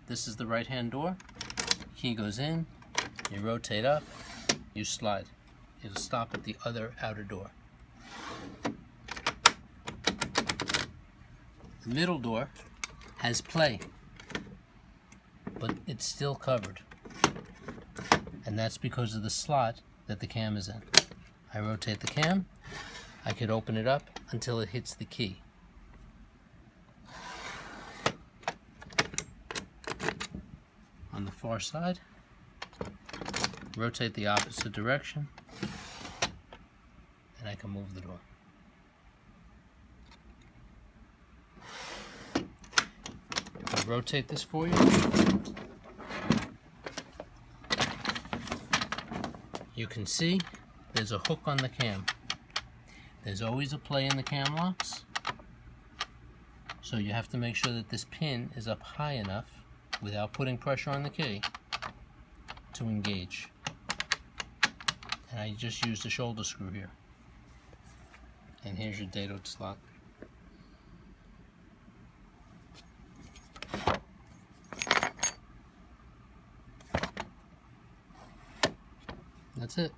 This is the right hand door. Key goes in, you rotate up, you slide. It'll stop at the other outer door. The middle door has play, but it's still covered. And that's because of the slot that the cam is in. I rotate the cam, I could open it up until it hits the key. On the far side, rotate the opposite direction, and I can move the door. I'll rotate this for you. You can see there's a hook on the cam. There's always a play in the cam locks, so you have to make sure that this pin is up high enough without putting pressure on the key to engage. And I just used a shoulder screw here. And here's your dado slot. That's it.